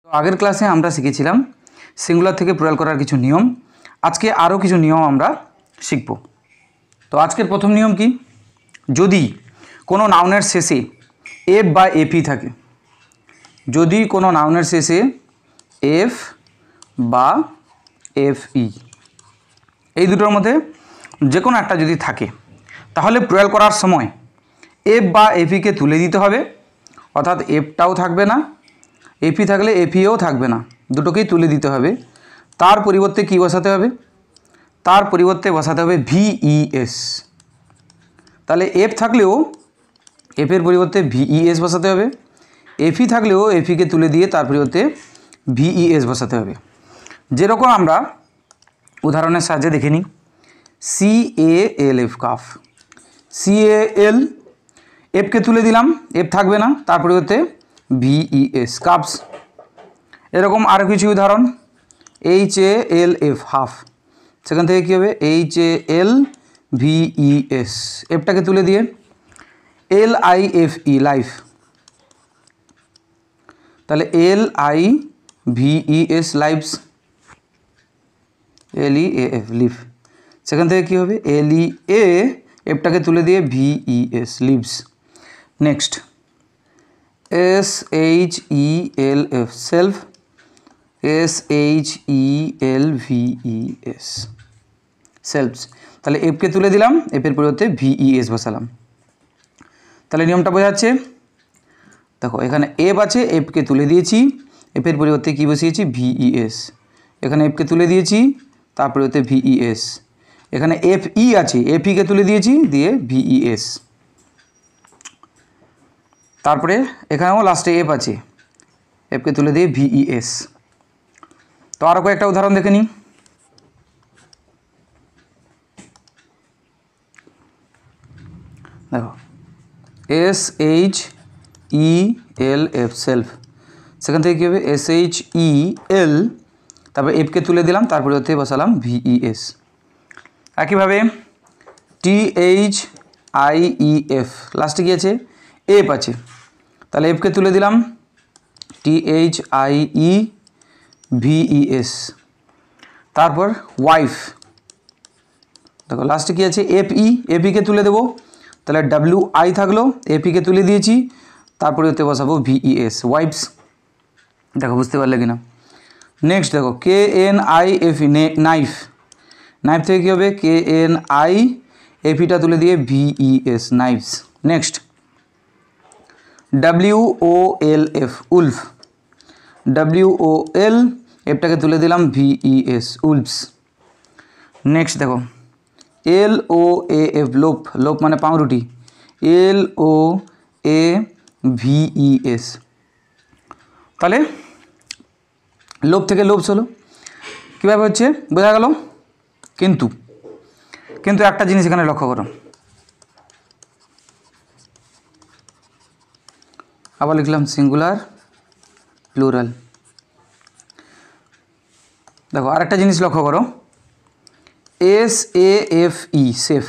তো আগের ক্লাসে আমরা শিখেছিলাম সিঙ্গুলার থেকে প্লুরাল করার কিছু নিয়ম। আজকে আরও কিছু নিয়ম আমরা শিখব। তো আজকের প্রথম নিয়ম কি, যদি কোনো নাউনের শেষে এফ বা এপি থাকে, যদি কোনো নাউনের শেষে এফ বা এফই এই দুটোর মধ্যে যে কোনো একটা যদি থাকে, তাহলে প্লুরাল করার সময় এফ বা এপিকে তুলে দিতে হবে। অর্থাৎ এফটাও থাকবে না, এপি থাকলে এপিও থাকবে না, দুটোকেই তুলে দিতে হবে। তার পরিবর্তে কি বসাতে হবে? তার পরিবর্তে বসাতে হবে ভিইএস। তাহলে এফ থাকলেও এফের পরিবর্তে ভিইএস বসাতে হবে, এফি থাকলেও এফিকে তুলে দিয়ে তার পরিবর্তে ভিইএস বসাতে হবে। যেরকম আমরা উদাহরণের সাহায্যে দেখে নিই। CALF কাফ, CAL এফকে তুলে দিলাম, এফ থাকবে না, তার পরিবর্তে ভিইএস কাপস। এরকম আরও কিছু উদাহরণ, HALF হাফ, সেখান থেকে কী হবে HALVES, এফটাকে তুলে দিয়ে LIFE লাইফ, তাহলে LIVES লাইভস, LEAF লিভ, সেখান থেকে কী হবে LEA, এফটাকে তুলে দিয়ে VES leaves. Next SHELF self, SHELVES selves, তাহলে এফকে তুলে দিলাম, এফের পরিবর্তে VES বসালাম। তাহলে নিয়মটা বোঝা যাচ্ছে। দেখো এখানে এফ আছে, এফকে তুলে দিয়েছি, এফের পরিবর্তে কী বসিয়েছি VES। এখানে এফকে তুলে দিয়েছি, তার পরিবর্তে VES। এখানে FE আছে, FEকে তুলে দিয়েছি, দিয়ে VES। তারপরে এখানেও লাস্টে এফ আছে, এফকে তুলে দিয়ে VES। তো আরও কয়েকটা উদাহরণ দেখে নিই। দেখো SHELF সেলফ, সেখান থেকে কী হবে SHEL, তারপরে এফকে তুলে দিলাম, তার পরিবর্তে বসালাম VES। একইভাবে THIEF, লাস্টে কী আছে এফ আছে, তাহলে এফকে তুলে দিলাম, THIEVES। তারপর ওয়াইফ, দেখো লাস্টে কী আছে এপিকে তুলে দেবো, তাহলে WI থাকলো, এপিকে তুলে দিয়েছি, তারপরে ওতে বসাবো VES ওয়াইফস। দেখো বুঝতে পারলে কিনা। নেক্সট দেখো KNIF নাইফ, নাইফ থেকে কী হবে KNI, এপিটা তুলে দিয়ে VES Knives. Next WOLF Wolf, WOL, এফটাকে তুলে দিলাম VES উলফস। নেক্সট দেখো LOAF লোপ, লোপ মানে পাউরুটি, LOAVES। তাহলে লোপ থেকে লোপস হলো। কীভাবে হচ্ছে বোঝা গেল। কিন্তু কিন্তু একটা জিনিস এখানে লক্ষ্য করো, আবার লিখলাম সিঙ্গুলার প্লুরাল। দেখো আরেকটা জিনিস লক্ষ্য করো, SAFE সেফ,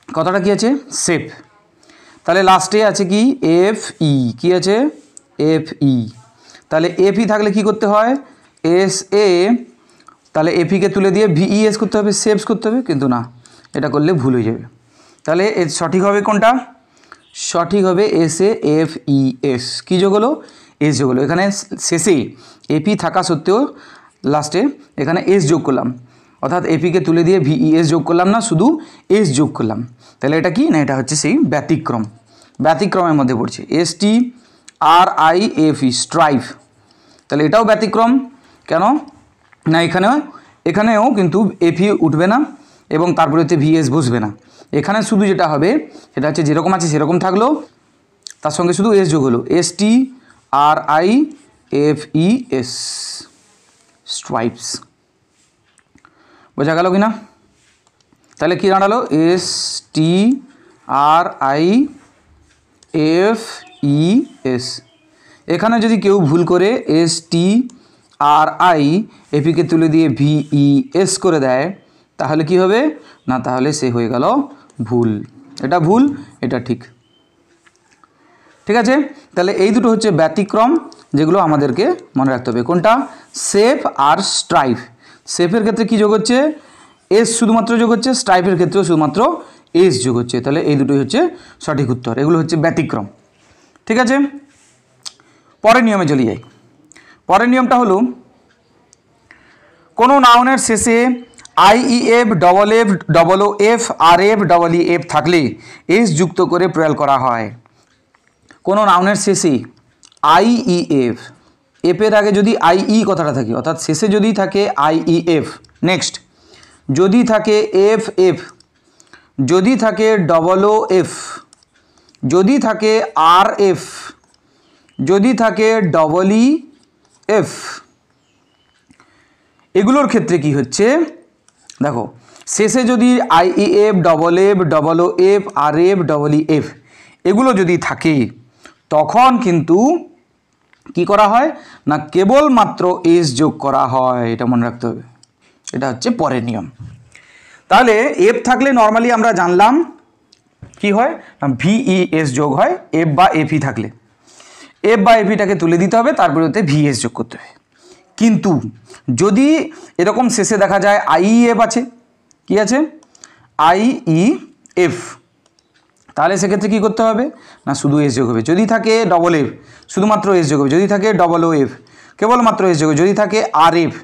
কথাটা কি আছে সেফ, তাহলে লাস্টে আছে কি FE, কি আছে FE। তাহলে FE থাকলে কি করতে হয় SA, তাহলে FEকে তুলে দিয়ে VES করতে হবে, সেভস করতে হবে, কিন্তু না, এটা করলে ভুল হয়ে যাবে। তাহলে এর সঠিক হবে কোনটা? সঠিক হবে SAFES। কী যোগ হলো? এস যোগ হলো। এখানে শেষে এপি থাকা সত্ত্বেও লাস্টে এখানে এস যোগ করলাম, অর্থাৎ এপিকে তুলে দিয়ে VES যোগ করলাম না, শুধু এস যোগ করলাম। তাহলে এটা কি না, এটা হচ্ছে সেই ব্যতিক্রম, ব্যতিক্রমের মধ্যে পড়ছে। STRIFE স্ট্রাইফ, তাহলে এটাও ব্যতিক্রম। কেন না, এখানেও কিন্তু এপি উঠবে না এবং তারপরে হচ্ছে VS বসবে না। এখানে শুধু যেটা হবে সেটা হচ্ছে যেরকম আছে সেরকম থাকলো, তার সঙ্গে শুধু এস যোগ হলো, STRIFES স্ট্রাইপস। বোঝা গেল কি না? তাহলে কী দাঁড়ালো STRIFES। এখানে যদি কেউ ভুল করে STRIFEকে তুলে দিয়ে VES করে দেয়, তাহলে কি হবে না, তাহলে সে হয়ে গেল ভুল। এটা ভুল, এটা ঠিক। ঠিক আছে, তাহলে এই দুটো হচ্ছে ব্যতিক্রম যেগুলো আমাদেরকে মনে রাখতে হবে। কোনটা? সেফ আর স্ট্রাইপ। সেফের ক্ষেত্রে কি যোগ হচ্ছে? এস শুধুমাত্র যোগ হচ্ছে, স্ট্রাইপের ক্ষেত্রেও শুধুমাত্র এস যোগ হচ্ছে। তাহলে এই দুটোই হচ্ছে সঠিক উত্তর, এগুলো হচ্ছে ব্যতিক্রম। ঠিক আছে, পরের নিয়মে চলে যাই। পরের নিয়মটা হলো কোনো নাউনের শেষে I E F, double F, double O F, R F, double E F থাকলে এস যুক্ত করে প্রয়োগ করা হয়। কোনো নাউনের শেষে আইইএফ, এফের আগে যদি আইই কথাটা থাকে, অর্থাৎ শেষে যদি থাকে আইইএফ, নেক্সট যদি থাকে এফ এফ, যদি থাকে ডবল ও এফ, যদি থাকে আর এফ, যদি থাকে ডবল ই এফ, এগুলোর ক্ষেত্রে কি হচ্ছে দেখো, শেষে যদি I E F, double F, double O F, R F, double E F এগুলো যদি থাকে তখন কিন্তু কি করা হয় না, কেবলমাত্র এস যোগ করা হয়। এটা মনে রাখতে হবে, এটা হচ্ছে পরের নিয়ম। তাহলে এফ থাকলে নর্মালি আমরা জানলাম কি হয় না, ভিইএস যোগ হয়। এফ বা এফই থাকলে এফ বা এফিটাকে তুলে দিতে হবে, তারপরে ওতে ভিএস যোগ করতে হবে। কিন্তু যদি এরকম শেষে দেখা যায় আইইএফ আছে, কি আছে আইইএফ, তাহলে সেক্ষেত্রে কী করতে হবে না, শুধু এস যোগ হবে। যদি থাকে ডবল এফ, শুধুমাত্র এস যোগ হবে। যদি থাকে ডবল ও এফ, কেবলমাত্র এস যোগ হবে। যদি থাকে আর এফ,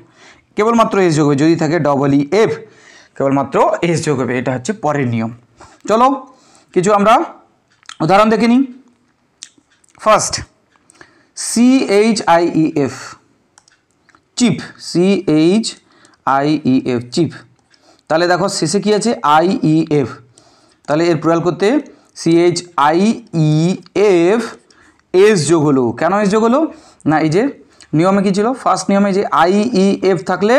কেবলমাত্র এস যোগ হবে। যদি থাকে ডবল ই এফ, কেবলমাত্র এস যোগ হবে। এটা হচ্ছে পরের নিয়ম। চলো কিছু আমরা উদাহরণ দেখে নিই। First CHIEF, chief, CHIEF chief. তাহলে দেখো শেষে কি আছে আইইএফ, তাহলে এর প্রয়োগ করতে CHIEF এস যোগ হলো। কেন এস যোগ হলো না, এই যে নিয়মে কি ছিল, ফার্স্ট নিয়মে যে আইইএফ থাকলে,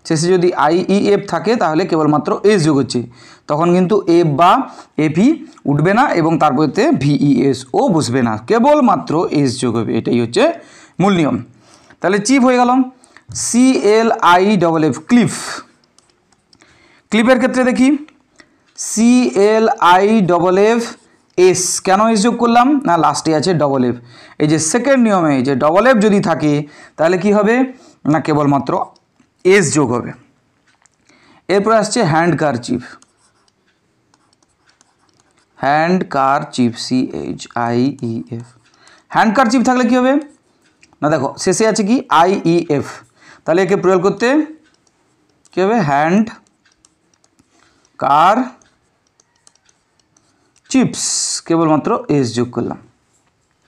শেষে যদি আইইএফ থাকে তাহলে কেবলমাত্র এস যোগ হচ্ছে, তখন কিন্তু এফ বা এফই উঠবে না এবং তারপরে ভিইএস ও বসবে না, কেবলমাত্র এস যোগ হবে। এটাই হচ্ছে মূল নিয়ম। তাহলে চিপ হয়ে গেল। CLIFF ক্লিফ, ক্লিপের ক্ষেত্রে দেখি CLIFF এস, কেন এস যোগ করলাম না, লাস্টে আছে ডবল এফ। এই যে সেকেন্ড নিয়মে যে ডবল এফ যদি থাকে তাহলে কি হবে না, কেবলমাত্র এস যোগ হবে। এরপরে আসছে হ্যান্ড কারচিপ, হ্যান্ড কারচিপ CHIEF। হ্যান্ড কারচিপ থাকলে কি হবে না, দেখো শেষে আছে কি আইইএফ, তাহলে একে প্রয়োগ করতে কি হবে, হ্যান্ড কার চিপস, কেবলমাত্র এস যোগ করলাম।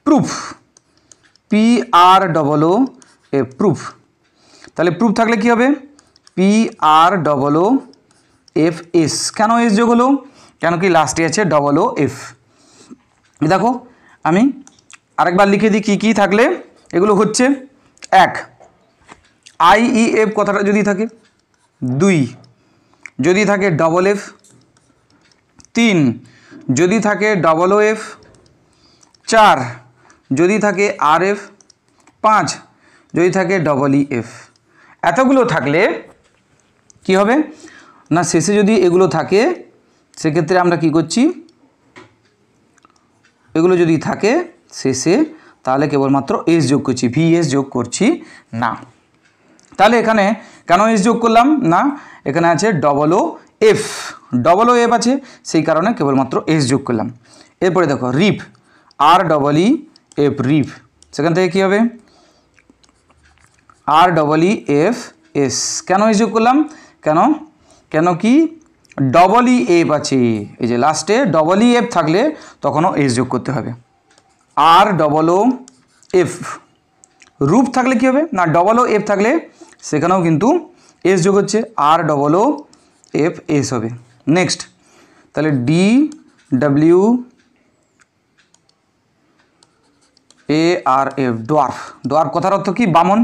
প্রুফ, PROOF প্রুফ, তাহলে প্রুফ থাকলে কি হবে PROOFS, কেন এস যোগ হলো, কেন কি লাস্টে আছে ডবল ও এফ। দেখো আমি আরেকবার লিখে দিই কী কী থাকলে এগুলো হচ্ছে। 1 আইইএফ কথাটা যদি থাকে, 2 যদি থাকে ডবল এফ, 3 যদি থাকে ডবল ও এফ, 4 যদি থাকে আর এফ, 5 যদি থাকে ডবল ই এফ। এতগুলো থাকলে কি হবে না, শেষে যদি এগুলো থাকে সেক্ষেত্রে আমরা কি করছি, এগুলো যদি থাকে শেষে তাহলে কেবলমাত্র এস যোগ করছি, ভিএস যোগ করছি না। তাহলে এখানে কেন এস যোগ করলাম না, এখানে আছে ডবল ও এফ আছে, সেই কারণে কেবলমাত্র এস যোগ করলাম। এরপরে দেখো রিপ, REEF রিপ, সেখান থেকে কী হবে REEFS, কেন এস যোগ করলাম, কেন কি ডবল ই এফ আছে, এই যে লাস্টে ডবল ই এফ থাকলে তখনও এস যোগ করতে হবে। ROOF রূপ থাকলে কি হবে না, ডবল ও এফ থাকলে সেখানেও কিন্তু এস যোগ হচ্ছে, ROOFS হবে। নেক্সট তাহলে DWARF ডোয়ার্ফ, ডোয়ার্ফ কথার অর্থ কি বামন,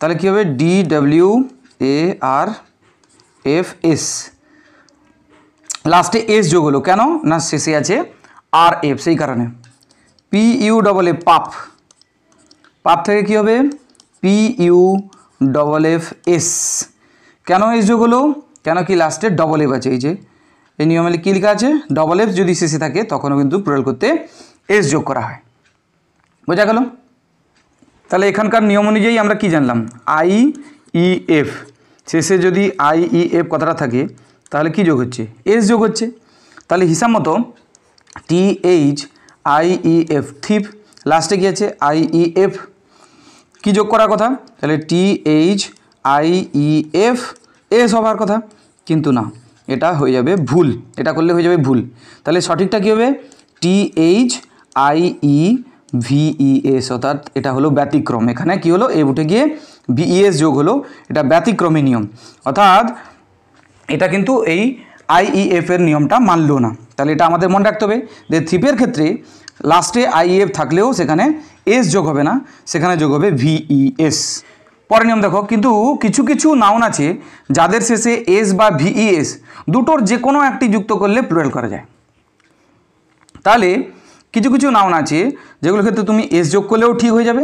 তাহলে কি হবে DWARFS, লাস্টে এস যোগ হলো, কেন না শেষে আছে RF, সেই কারণে। PUFF পাপ, পাপ থেকে কি হবে PUFFS, কেন এস যোগ হলো, কেন কি লাস্টে ডবল এফ আছে। এই যে এই নিয়মে কী লেখা আছে, ডবল এফ যদি শেষে থাকে তখনও কিন্তু প্রয়োগ করতে এস যোগ করা হয়। বোঝা গেল। তাহলে এখানকার নিয়ম অনুযায়ী আমরা কি জানলাম, আই ই এফ, শেষে যদি আই ই এফ কথাটা থাকে তাহলে কি যোগ হচ্ছে, এস যোগ হচ্ছে। তাহলে হিসাব মতো T H I E F, থিপ, লাস্টে কী আছে আই ই এফ, কী যোগ করার কথা, তাহলে T H I E F S হবার কথা, কিন্তু না, এটা হয়ে যাবে ভুল, এটা করলে হয়ে যাবে ভুল। তাহলে সঠিকটা কী হবে, T H I E VES, অর্থাৎ এটা হলো ব্যতিক্রম। এখানে কি হলো, এ উঠে গিয়ে ভিইএস যোগ হলো, এটা ব্যতিক্রমী নিয়ম, অর্থাৎ এটা কিন্তু এই আইইএফ এর নিয়মটা মানলো না। তাহলে এটা আমাদের মনে রাখতে হবে যে থিপের ক্ষেত্রে লাস্টে আইইএফ থাকলেও সেখানে এস যোগ হবে না, সেখানে যোগ হবে ভিইএস। পরের নিয়ম দেখো, কিন্তু কিছু কিছু নাউন আছে যাদের শেষে এস বা ভিইএস দুটোর যে কোনো একটি যুক্ত করলে প্লুরাল করা যায়। তাহলে কিছু কিছু নাউন আছে যেগুলোর ক্ষেত্রে তুমি এস যোগ করলেও ঠিক হয়ে যাবে,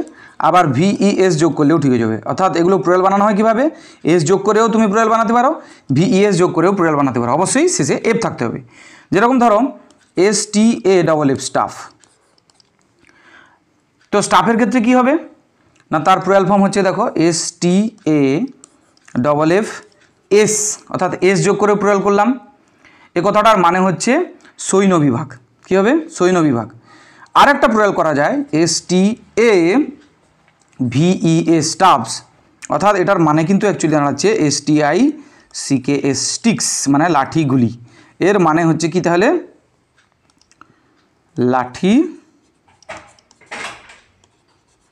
আবার ভিইএস যোগ করলেও ঠিক হয়ে যাবে। অর্থাৎ এগুলো প্লুরাল বানানো হয় কীভাবে, এস যোগ করেও তুমি প্লুরাল বানাতে পারো, ভিইএস যোগ করেও প্লুরাল বানাতে পারো, অবশ্যই শেষে এফ থাকতে হবে। যেরকম ধরো STAFF, স্টাফ। তো স্টাফের ক্ষেত্রে কি হবে না, তার প্লুরাল ফর্ম হচ্ছে দেখো STAFF, অর্থাৎ এস যোগ করে প্লুরাল করলাম। এ কথাটার মানে হচ্ছে সৈন্য বিভাগ। কী হবে, সৈন্য বিভাগ। আর একটা প্লুরাল করা যায় STAVES, স্টাফস, অর্থাৎ এটার মানে কিন্তু অ্যাকচুয়ালি দাঁড়াচ্ছে STICKS, স্টিক্স, মানে লাঠিগুলি। এর মানে হচ্ছে কি তাহলে, লাঠি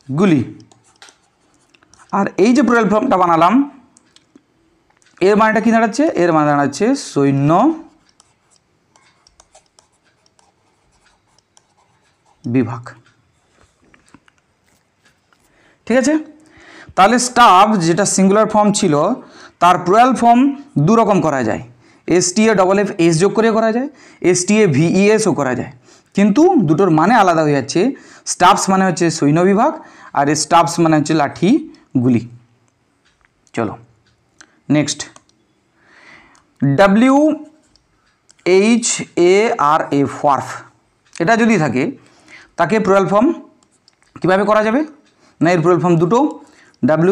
গুলি। আর এই যে প্লুরাল ফর্মটা বানালাম এর মানেটা কি দাঁড়াচ্ছে, এর মানে দাঁড়াচ্ছে সৈন্য বিভাগ। ঠিক আছে, তাহলে স্টাফ যেটা সিঙ্গুলার ফর্ম ছিল তার প্লুরাল ফর্ম দু রকম করা যায়, STAFF এস যোগ করে করা যায়, STAVESও করা যায়, কিন্তু দুটোর মানে আলাদা হয়ে যাচ্ছে। স্টাফস মানে হচ্ছে সৈন্য বিভাগ আর স্টাফস মানে হচ্ছে লাঠি গুলি। চলো নেক্সট, WHARF, ওয়ার্ফ, এটা যদি থাকে তাকে প্লুরাল ফর্ম কীভাবে করা যাবে না, এর প্লুরাল ফর্ম দুটো,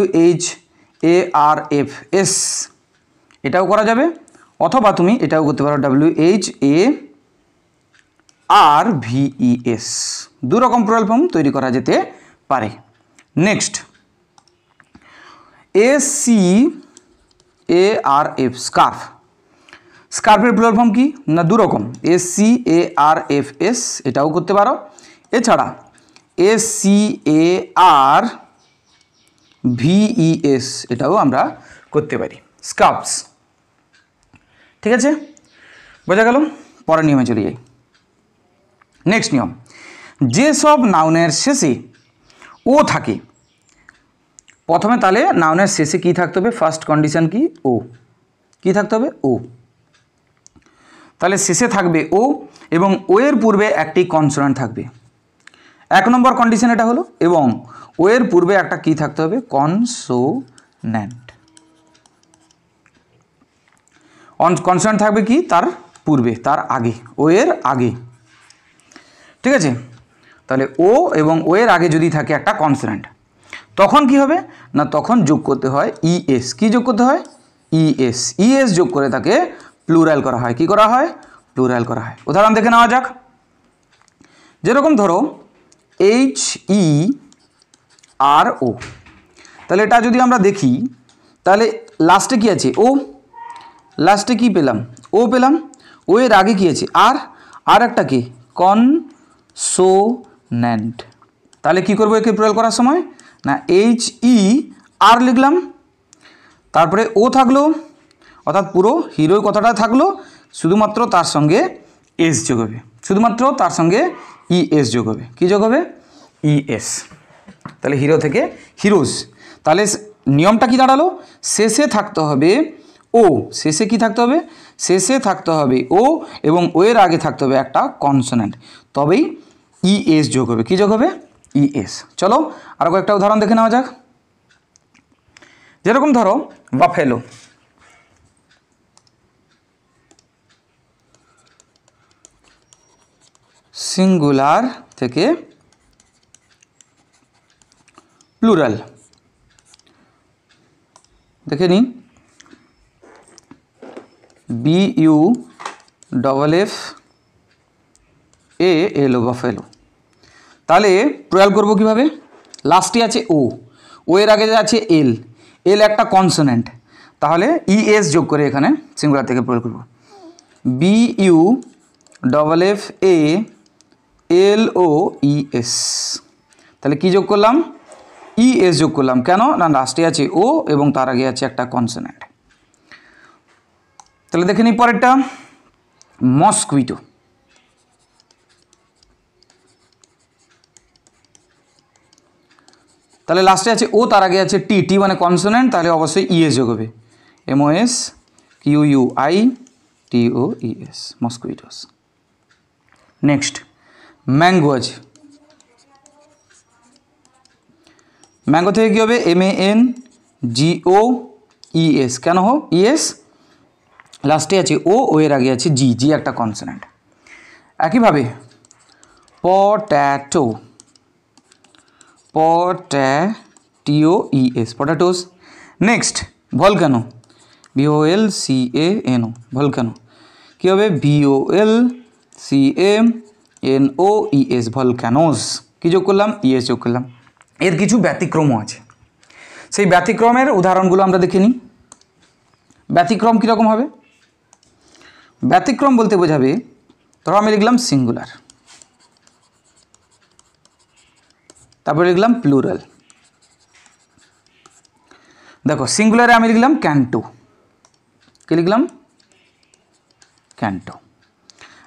WHARF, এটাও করা যাবে, অথবা তুমি এটাও করতে পারো WHARVES, দু রকম প্লুরাল ফর্ম তৈরি করা যেতে পারে। Next SCARF, scarf. স্কার্ফের প্লুরাল ফর্ম কি না, দু রকম, SCARFS, এটাও করতে পারো, এছাড়া SCARVES, এটাও আমরা করতে পারি, স্কার্ফস। ঠিক আছে, বোঝা গেল। পরের নিয়মে চলে যাই। নেক্সট নিয়ম, যেসব নাউনের শেষে ও থাকে, প্রথমে তাহলে নাউনের শেষে কি থাকতে হবে, ফার্স্ট কন্ডিশন কি, ও, কি থাকতে হবে, ও। তাহলে শেষে থাকবে ও এবং ও এর পূর্বে একটি কনসোনেন্ট থাকবে, এক নম্বর কন্ডিশন এটা হলো, এবং ও এর পূর্বে একটা কি থাকতে হবে, কনসোন্যান্ট। কনসোন্যান্ট থাকবে কি, তার পূর্বে, তার আগে, ও এর আগে। ঠিক আছে, তাহলে ও এবং ও এর আগে যদি থাকে একটা কনসোন্যান্ট, তখন কি হবে না, তখন যোগ করতে হয় ইএস। কি যোগ করতে হয়, ইএস যোগ করে তাকে প্লুরাল করা হয়। কি করা হয়, প্লুরাল করা হয়। উদাহরণ দেখে নেওয়া যাক। যেরকম ধরো HERO, তাহলে এটা যদি আমরা দেখি তাহলে লাস্টে কি আছে, ও, লাস্টে কি পেলাম, ও পেলাম, ও এর আগে কি আছে, আর একটা কি, কনসোন্যান্ট। তাহলে কি করবো একে প্লুরাল করার সময় না, HER লিখলাম, তারপরে ও থাকলো, অর্থাৎ পুরো হিরো কথাটা থাকলো, শুধুমাত্র তার সঙ্গে এস যোগ হবে, শুধুমাত্র তার সঙ্গে ইএস যোগ হবে। কী যোগ হবে, ইএস। তাহলে হিরো থেকে হিরোজ। তাহলে নিয়মটা কি দাঁড়ালো, শেষে থাকতে হবে ও, শেষে কি থাকতে হবে, শেষে থাকতে হবে ও এবং ও এর আগে থাকতে হবে একটা কনসোন্যান্ট, তবেই ইএস যোগ হবে। কী যোগ হবে, ইএস। চলো আরও কয়েকটা উদাহরণ দেখে নেওয়া যাক। যেরকম ধরো বাফেলো, সিঙ্গুলার থেকে প্লুরাল। দেখে নিই, BUFFALO বাফেলো। তাহলে প্লুরাল করব কিভাবে? লাস্টে আছে ও, ও এর আগে আছে এল, এল একটা কনসোনেন্ট, তাহলে ইএস যোগ করে এখানে সিঙ্গুলার থেকে প্লুরাল করব। BUFFALOES। তাহলে কি যোগ করলাম? ইএস যোগ করলাম। কেন না? লাস্টে আছে ও এবং তার আগে আছে একটা কনসোনেন্ট। তাহলে দেখে নিই পরেরটা, মসকুইটো। তাহলে লাস্টে আছে ও, তার আগে আছে টি, টি মানে কনসোনেন্ট, তাহলে অবশ্যই ইএস যোগ হবে। MOSQUITOES, মসকুইটোস। নেক্সট ম্যাঙ্গো আছে, ম্যাঙ্গো থেকে কী হবে? MANGOES। কেন হোক ইএস? লাস্টে আছে ও, ও এর আগে আছে জি, জি একটা কনসোনেন্ট। একইভাবে potato, POTATOES, potatoes. Next volcano, VOLCANO, volcano. কী হবে? VOLCANOES, volcanoes. কী যোগ করলাম? ইএস যোগ করলাম। এর কিছু ব্যতিক্রমও আছে, সেই ব্যতিক্রমের উদাহরণগুলো আমরা দেখে নিই। ব্যতিক্রম কীরকম হবে? ব্যতিক্রম বলতে বোঝাবে, ধরো আমি লিখলাম সিঙ্গুলার, তারপরে লিখলাম প্লুরাল। দেখো সিঙ্গুলারে আমি লিখলাম ক্যান্টো, কি লিখলাম? ক্যান্টো।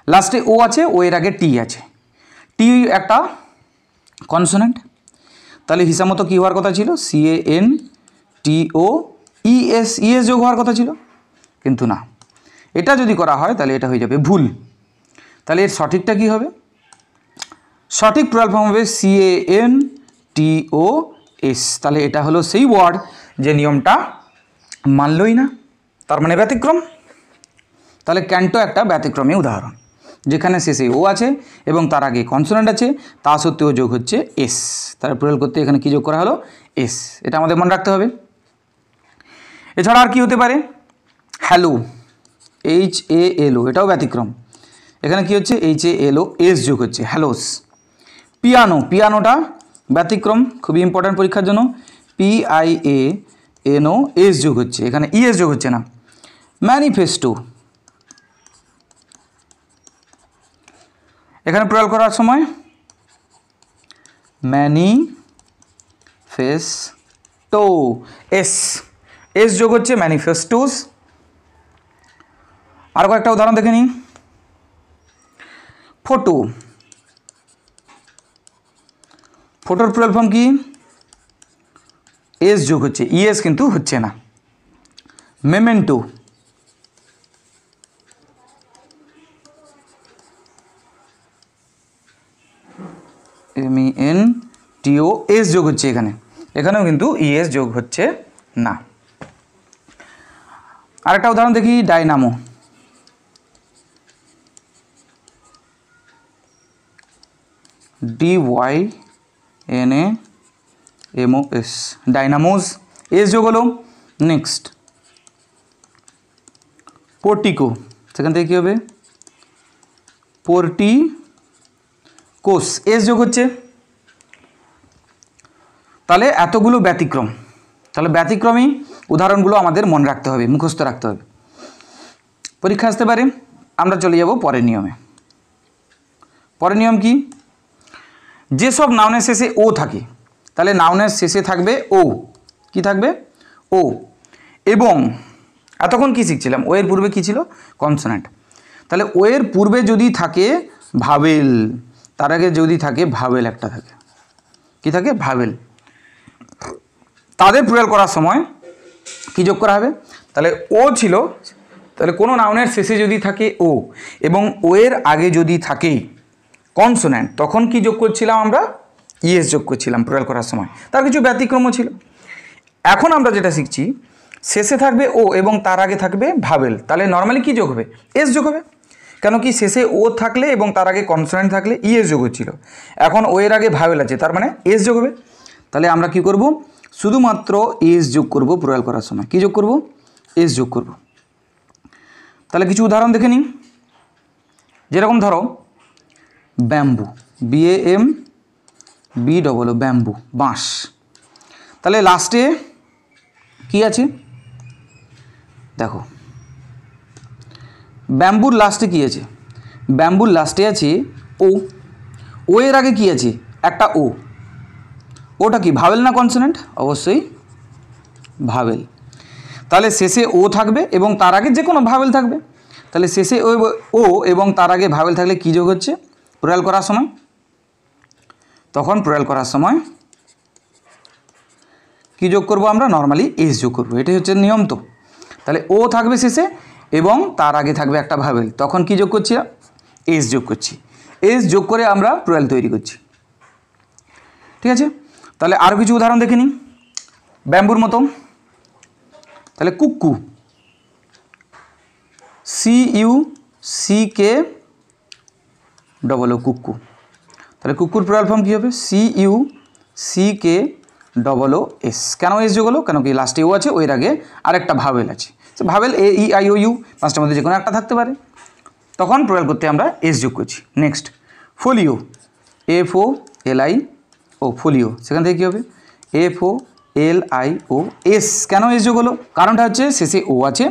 লাস্টে ও আছে, ও এর আগে টি আছে, টি একটা কনসোনেন্ট, তাহলে হিসাব মতো কী হওয়ার কথা ছিল? CANTOES, ইএস যোগ হওয়ার কথা ছিল, কিন্তু না। এটা যদি করা হয় তাহলে এটা হয়ে যাবে ভুল। তাহলে এর সঠিকটা কী হবে? সঠিক প্লুরাল ফর্ম হবে CANTOS। তাহলে এটা হলো সেই ওয়ার্ড যে নিয়মটা মানলই না, তার মানে ব্যতিক্রম। তাহলে ক্যান্টো একটা ব্যতিক্রমী উদাহরণ, যেখানে শেষে ও আছে এবং তার আগে কনসোনেন্ট আছে, তা সত্ত্বেও যোগ হচ্ছে এস। তাহলে প্লুরাল করতে এখানে কি যোগ করা হলো? এস। এটা আমাদের মনে রাখতে হবে। এছাড়া আর কি হতে পারে? হ্যালো, HALO, এটাও ব্যতিক্রম। এখানে কি হচ্ছে? HALOS যোগ হচ্ছে, হ্যালোস। পিয়ানো, পিয়ানোটা ব্যতিক্রম, খুবই ইম্পর্ট্যান্ট পরীক্ষার জন্য। PIANOS যোগ হচ্ছে, এখানে ইএস যোগ হচ্ছে না। ম্যানিফেস্টো, এখানে প্লুরাল করার সময় ম্যানিফেস্টো, এস যোগ হচ্ছে, ম্যানিফেস্টোস। আর কয়েকটা উদাহরণ দেখে নিই। ফটো, ফটোর প্লুরাল ফর্ম কি? এস যোগ হচ্ছে, ইএস কিন্তু হচ্ছে না। মেমেন্টো, MENTOS যোগ হচ্ছে এখানে, এখানেও কিন্তু ইএস যোগ হচ্ছে না। আরেকটা উদাহরণ দেখি, ডাইনামো, DYNAMOS, ডাইনামোস, এস যোগ হলো। নেক্সট পোর্টিকো, সেখান থেকে কী হবে? পোর্টিকোস, এস যোগ হচ্ছে। তাহলে এতগুলো ব্যতিক্রম, তাহলে ব্যতিক্রমী উদাহরণগুলো আমাদের মনে রাখতে হবে, মুখস্থ রাখতে হবে, পরীক্ষা আসতে পারে। আমরা চলে যাব পরের নিয়মে। পরের নিয়ম কি? যেসব নাউনের শেষে ও থাকে, তাহলে নাউনের শেষে থাকবে ও, কি থাকবে? ও। এবং এতক্ষণ কি শিখছিলাম? ও এর পূর্বে কি ছিল? কনসোনেন্ট। তাহলে ও এর পূর্বে যদি থাকে ভাবেল, তার আগে যদি থাকে ভাবেল একটা থাকে, কি থাকে? ভাবেল। তাদের প্লুরাল করার সময় কি যোগ করা হবে? তাহলে ও ছিল, তাহলে কোনো নাউনের শেষে যদি থাকে ও এবং ও এর আগে যদি থাকে কনসোনেন্ট, তখন কি যোগ করছিলাম আমরা? ইএস যোগ করছিলাম প্লুরাল করার সময়। তার কিছু ব্যতিক্রমও ছিল। এখন আমরা যেটা শিখছি, শেষে থাকবে ও এবং তার আগে থাকবে ভাবেল, তাহলে নর্মালি কি যোগ হবে? এস যোগ হবে। কেন কি? শেষে ও থাকলে এবং তার আগে কনসোনেন্ট থাকলে ইএস যোগ হচ্ছিল, এখন ও এর আগে ভাবেল আছে, তার মানে এস যোগ হবে। তাহলে আমরা কি করব, শুধুমাত্র এস যোগ করব প্লুরাল করার সময়। কি যোগ করব, এস যোগ করব। তাহলে কিছু উদাহরণ দেখে নিই। যেরকম ধরো ব্যাম্বু, BAMBO, ব্যাম্বু, বাঁশ। তাহলে লাস্টে কি আছে দেখো, ব্যাম্বুর লাস্টে কি আছে, ব্যাম্বুর লাস্টে আছে ও এর আগে কি আছে, একটা ওটা কি ভাওয়েল না কনসোনেন্ট? অবশ্যই ভাওয়েল। তাহলে শেষে ও থাকবে এবং তার আগে যে কোনো ভাওয়েল থাকবে। তাহলে শেষে ও এবং তার আগে ভাওয়েল থাকলে কী যোগ হচ্ছে প্লুরাল করার সময়? তখন প্লুরাল করার সময় কী যোগ করব আমরা? নর্মালি এস যোগ করব। এটাই হচ্ছে নিয়ম। তো তাহলে ও থাকবে শেষে এবং তার আগে থাকবে একটা ভাওয়েল, তখন কি যোগ করছি? এস যোগ করছি। এস যোগ করে আমরা প্লুরাল তৈরি করছি। ঠিক আছে, তাহলে আরও কিছু উদাহরণ দেখে নিই ব্যাম্বুর মতো। তাহলে কুক্কু, CUCK কুক্কু। তাহলে কুকুর প্লুরাল ফর্ম কী হবে? CUCKOOS। কেন এস যোগ হলো? কেন কি লাস্টে ও আছে, ও এর আগে আরেকটা ভাওয়েল আছে। ভাওয়েল AEIOU পাঁচটার মধ্যে যে কোনো একটা থাকতে পারে, তখন প্লুরাল করতে আমরা এস যোগ করছি। Next folio, FOLIO, folio. সেখান থেকে কী হবে? FOLIOS। কেন এস যোগ হলো? কারণটা হচ্ছে শেষে ও আছে।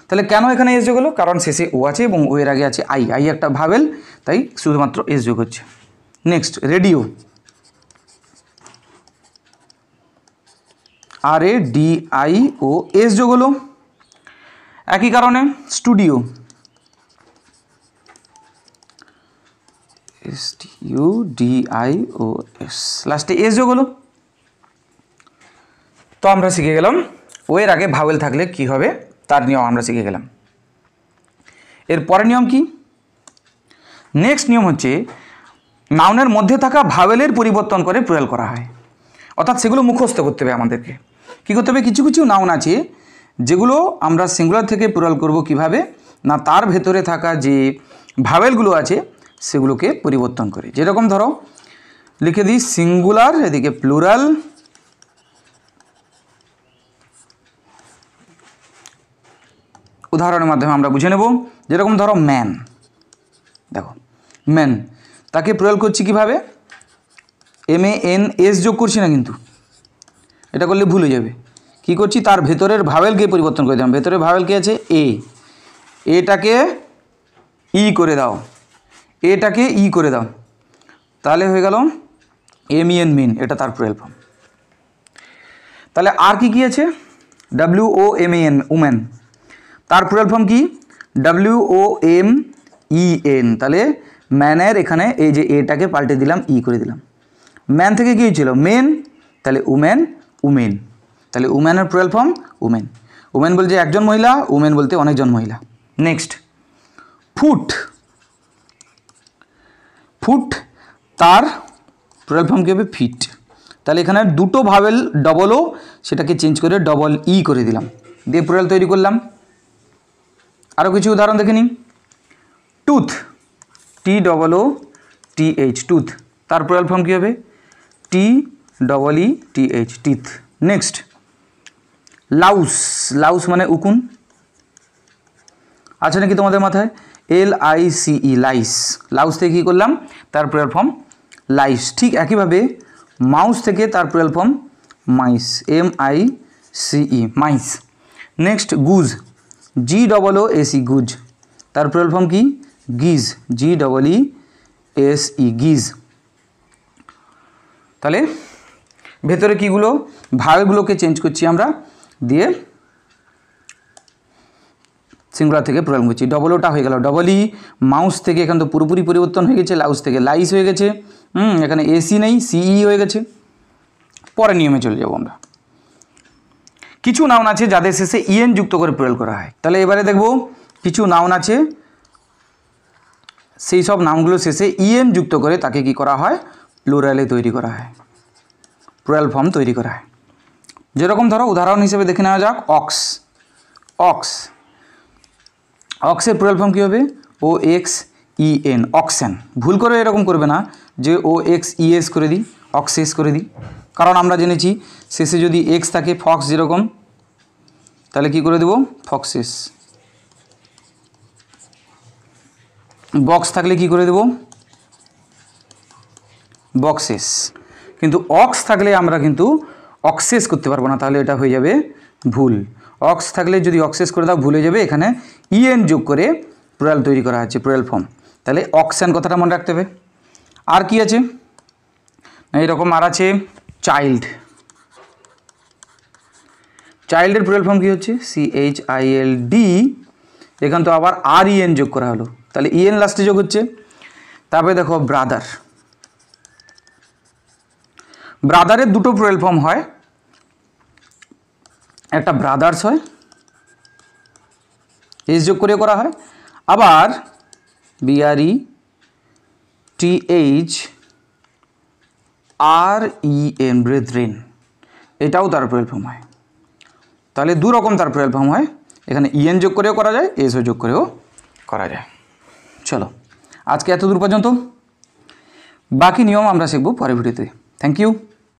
তাহলে কেন এখানে এস যোগ হলো? কারণ শেষে ও আছে এবং ও এর আগে আছে আই একটা ভাওয়েল, তাই শুধুমাত্র এস যোগ হচ্ছে। নেক্সট রেডিও, RADIO, এস যোগ হলো। একই কারণে স্টুডিও, STUDIOS, লাস্টে এস যোগ হলো। তো আমরা শিখে গেলাম ও এর আগে ভাওয়েল থাকলে কি হবে তার নিয়ম আমরা শিখে গেলাম। এর পরের নিয়ম কি? নেক্সট নিয়ম হচ্ছে নাউনের মধ্যে থাকা ভাওয়েলের পরিবর্তন করে প্লুরাল করা হয়, অর্থাৎ সেগুলো মুখস্থ করতে হবে আমাদেরকে। কী করতে হবে? কিছু কিছু নাউন আছে যেগুলো আমরা সিঙ্গুলার থেকে প্লুরাল করব কিভাবে না, তার ভেতরে থাকা যে ভাওয়েলগুলো আছে সেগুলোকে পরিবর্তন করে। যেরকম ধরো লিখে দিই সিঙ্গুলার, এদিকে প্লুরাল, উদাহরণের মাধ্যমে আমরা বুঝে নেব। যেরকম ধরো ম্যান, দেখো ম্যান, তাকে প্লুরাল করছি কিভাবে? MANS যোগ করছি না, কিন্তু এটা করলে ভুলে যাবে। কি করছি? তার ভেতরের ভাওয়েলকে পরিবর্তন করে দিলাম। ভেতরের ভাওয়েল কি আছে? এটাকে ই করে দাও, এটাকে ই করে দাও, তাহলে হয়ে গেল MEN, মিন। এটা তার প্লুরাল ফর্ম। তাহলে আর কি কি আছে? WOMAN, উম্যান, তার প্লুরাল ফর্ম কি? WOMEN। তাহলে ম্যানের এখানে এই যে এটাকে পাল্টে দিলাম, ই করে দিলাম। ম্যান থেকে কী হয়েছিল? মেন, তাহলে উমেন, উমেন। তাহলে উম্যানের প্লুরাল ফর্ম উমেন। উমেন বলতে একজন মহিলা, উমেন বলতে অনেকজন মহিলা। নেক্সট ফুট, তার প্লুরাল ফর্ম কী হবে? ফিট। তাহলে এখানে দুটো ভাওয়েল ডবল ও, সেটাকে চেঞ্জ করে ডবল ই করে দিলাম, দিয়ে প্লুরাল তৈরি করলাম। আরও কিছু উদাহরণ দেখে নিই। টুথ, TOOTH, টুথ, তার প্লুরাল ফর্ম কী হবে? TEETH, teeth. নেক্সট লাউস মানে উকুন, আছে নাকি তোমাদের মাথায়? LICE, lines. লাউস থেকে কী করলাম? তার প্লুরাল ফর্ম লাইস। ঠিক একইভাবে মাউস থেকে তার plural form mice, MICE, mice. Next goose, GOOSE, goose, তার প্লুরাল ফর্ম কি? গিজ, GEESE, গিজ। তাহলে ভেতরে কীগুলো ভাওয়েলগুলোকে চেঞ্জ করছি আমরা, দিয়ে সিঙ্গুলার থেকে প্লুরাল করছি। ডবল ওটা হয়ে গেল ডবল ই। মাউস থেকে এখানে তো পুরোপুরি পরিবর্তন হয়ে গেছে, লাউস থেকে লাইস হয়ে গেছে, এখানে AC নেই, CE হয়ে গেছে। পরের নিয়মে চলে যাব আমরা। কিছু নাউন আছে যাদের শেষে EN যুক্ত করে প্লুরাল করা হয়। তাহলে এবারে দেখব কিছু নাউন আছে সেই সব নাউনগুলো শেষে EN যুক্ত করে তাকে কি করা হয়? প্লুরালে তৈরি করা হয়, প্লুরাল ফর্ম তৈরি করা হয়। যেরকম ধরো উদাহরণ হিসেবে দেখে নেওয়া যাক অক্সের প্লুরাল ফর্ম কী হবে? OXEN, oxen. ভুল করে এরকম করবে না যে OXES করে দিই, অক্সেস করে দিই। কারণ আমরা জেনেছি শেষে যদি এক্স থাকে ফক্স যেরকম, তাহলে কি করে দেব ফক্সেস। বক্স থাকলে কি করে দেব বক্সেস। কিন্তু অক্স থাকলে আমরা কিন্তু অক্সেস করতে পারবো না, তাহলে এটা হয়ে যাবে ভুল। অক্স থাকলে যদি অক্সেস করে দাও ভুল হয়ে যাবে। এখানে ইএন যোগ করে প্লুরাল তৈরি করা হচ্ছে, প্লুরাল ফর্ম, তাহলে অক্সেন কথাটা মনে রাখতে হবে। আর কি আছে এইরকম, আর আছে চাইল্ড। চাইল্ডের প্লুরাল ফর্ম কী হচ্ছে CHILD, এখান তো আবার REN যোগ করা হলো, তাহলে EN লাস্টে যোগ হচ্ছে। তারপরে দেখো ব্রাদার। ব্রাদারের দুটো প্লুরাল ফর্ম হয়, একটা ব্রাদার্স হয়, এস যোগ করে করা হয়, আবার BRETHREN ব্রেথরেন, এটাও তার প্লুরাল ফর্ম হয়। তাহলে দু রকম তার প্লুরাল ফর্ম হয়, এখানে EN যোগ করেও করা যায়, এসও যোগ করেও করা যায়। চলো আজকে এত দূর পর্যন্ত, বাকি নিয়ম আমরা শিখব পরের ভিডিওতে। Thank you.